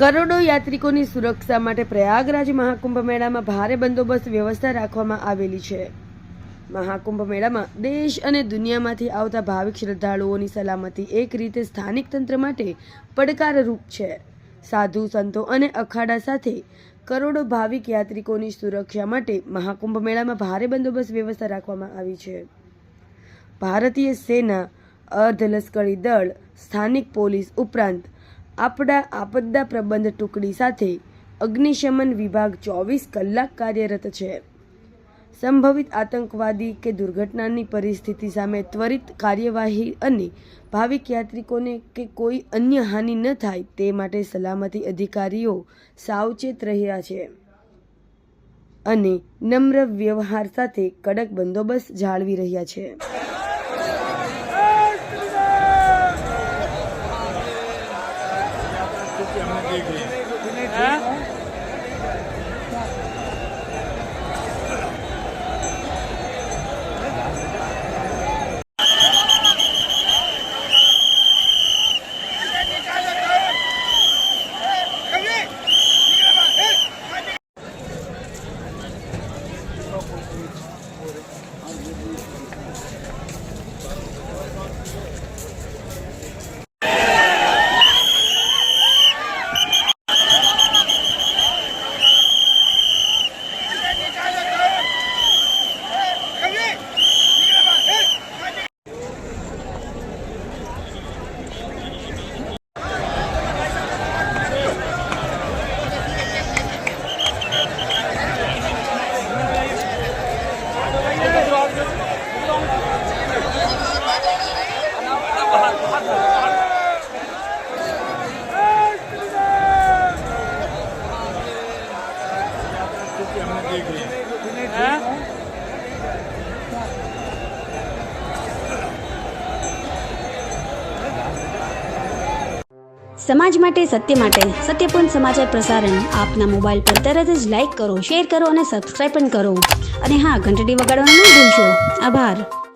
કરોડો યાત્રિકોની સુરક્ષા માટે પ્રયાગરાજ મહાકુંભ મેળામાં ભારે બંદોબસ્ત વ્યવસ્થા રાખવામાં આવેલી છે। મહાકુંભ મેળામાં દેશ અને દુનિયામાંથી આવતા ભાવિક શ્રદ્ધાળુઓની સલામતી એક રીતે સ્થાનિક તંત્ર માટે પડકારરૂપ છે। સાધુ સંતો અને અખાડા સાથે કરોડો ભાવિક યાત્રિકોની સુરક્ષા માટે મહાકુંભ મેળામાં ભારે બંદોબસ્ત વ્યવસ્થા રાખવામાં આવી છે। ભારતીય સેના, અર્ધલશ્કરી દળ, સ્થાનિક પોલીસ ઉપરાંત આપદા પ્રબંધ ટુકડી સાથે અગ્નિશમન વિભાગ 24 કલાક કાર્યરત છે। સંભવિત આતંકવાદી કે દુર્ઘટનાની પરિસ્થિતિ સામે ત્વરિત કાર્યવાહી અને ભાવિક યાત્રિકોને કે કોઈ અન્ય હાનિ ન થાય તે માટે સલામતી અધિકારીઓ સાવચેત રહ્યા છે અને નમ્ર વ્યવહાર સાથે કડક બંદોબસ્ત જાળવી રહ્યા છે। સમાજ માટે સત્ય માટે સત્યપૂર્ણ સમાચાર પ્રસારણ આપના મોબાઈલ પર તરત જ લાઈક કરો, શેર કરો અને સબસ્ક્રાઈબ પણ કરો અને હા, ઘંટડી વગાડવાનું ન ભૂલશો। આભાર।